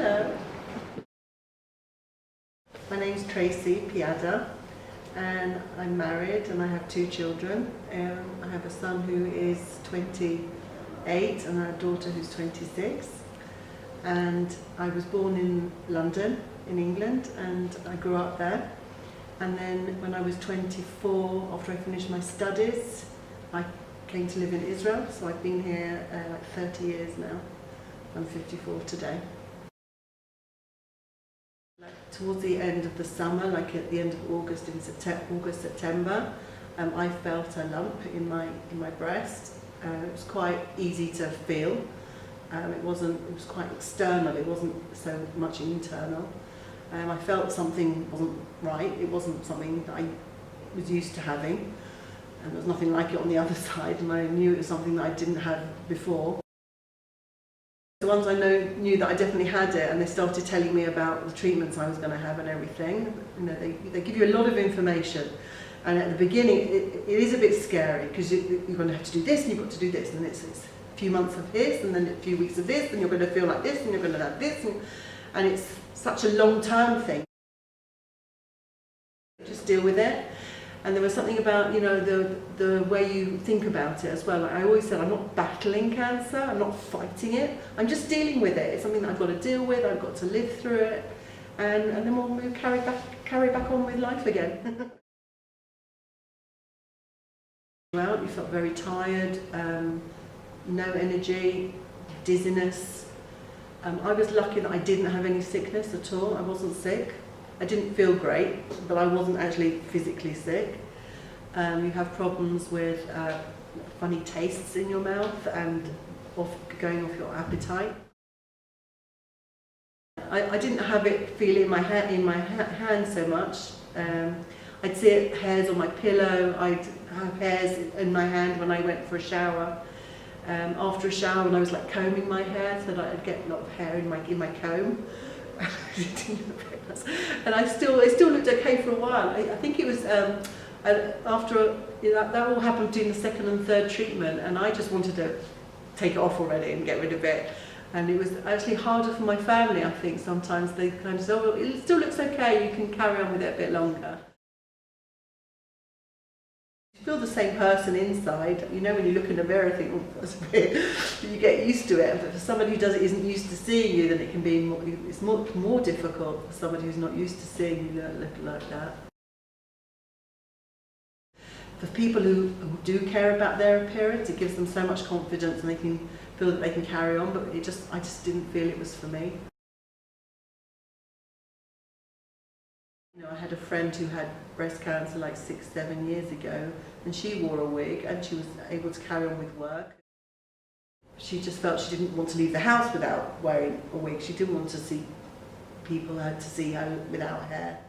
Hello. My name's Tracey and I'm married and I have 2 children. I have a son who is 28 and a daughter who's 26. And I was born in London, in England, and I grew up there. And then when I was 24, after I finished my studies, I came to live in Israel. So I've been here like 30 years now. I'm 54 today. Towards the end of the summer, like at the end of August, in September, I felt a lump in my breast. It was quite easy to feel. It was quite external. It wasn't so much internal. I felt something wasn't right. It wasn't something that I was used to having, and there was nothing like it on the other side. And I knew it was something that I didn't have before. The ones I knew that I definitely had it, and they started telling me about the treatments I was going to have and everything. You know, they give you a lot of information, and at the beginning it is a bit scary because you're going to have to do this and you've got to do this, and it's a few months of this and then a few weeks of this, and you're going to feel like this and you're going to have this, and it's such a long-term thing. Just deal with it. And there was something about, you know, the way you think about it as well. Like I always said, I'm not battling cancer, I'm not fighting it, I'm just dealing with it. It's something that I've got to deal with, I've got to live through it, and then we'll carry back on with life again. Well, you felt very tired, no energy, dizziness. I was lucky that I didn't have any sickness at all. I wasn't sick. I didn't feel great, but I wasn't actually physically sick. You have problems with funny tastes in your mouth and going off your appetite. I didn't have it feel in my hand so much. I'd see hairs on my pillow. I'd have hairs in my hand when I went for a shower. After a shower, when I was like combing my hair, so that I'd get a lot of hair in my comb. And it still looked okay for a while. I think it was after that all happened during the 2nd and 3rd treatment, and I just wanted to take it off already and get rid of it. And it was actually harder for my family. I think sometimes they kind of say, "Oh, well, it still looks okay. You can carry on with it a bit longer." You feel the same person inside. You know, when you look in the mirror, think, "Oh, that's a bit." But you get used to it. But for somebody who isn't used to seeing you, then it can be more difficult for somebody who's not used to seeing you look like that. For people who do care about their appearance, it gives them so much confidence, and they can feel that they can carry on. But I just didn't feel it was for me. You know, I had a friend who had breast cancer like 6-7 years ago, and she wore a wig and she was able to carry on with work. She just felt she didn't want to leave the house without wearing a wig. She didn't want to see people had to see her without hair.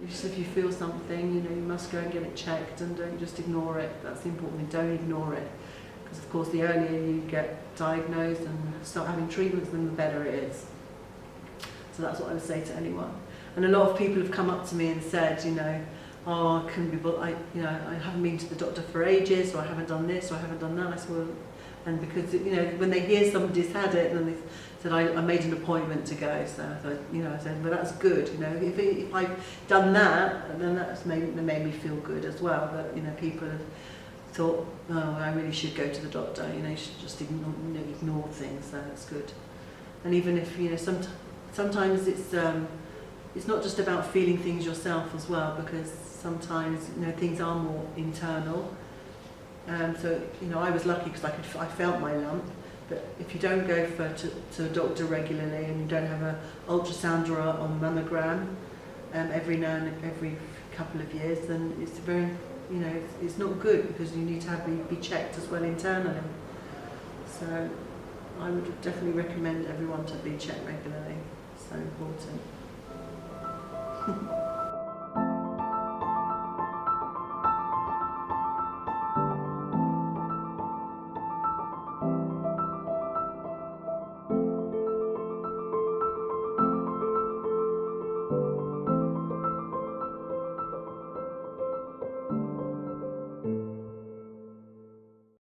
Just if you feel something, you know, you must go and get it checked, and don't just ignore it. That's the important thing. Don't ignore it, because of course the earlier you get diagnosed and start having treatments, then the better it is. So that's what I would say to anyone. And a lot of people have come up to me and said, you know, "Oh, I couldn't be, I haven't been to the doctor for ages, or I haven't done this, or I haven't done that." I said, well, and because, you know, when they hear somebody's had it, then they said, I made an appointment to go. So I thought, you know, I said, well, that's good. You know, if I've done that, then that's made me feel good as well. But you know, people have thought, "Oh, I really should go to the doctor." You know, you should just ignore things. So that's good. And even if, you know, sometimes it's not just about feeling things yourself as well, because sometimes, you know, things are more internal. So, you know, I was lucky because I felt my lump. But if you don't go to a doctor regularly, and you don't have an ultrasound or a mammogram every couple of years, then it's very, you know, it's not good, because you need to be checked as well internally. So I would definitely recommend everyone to be checked regularly. So important.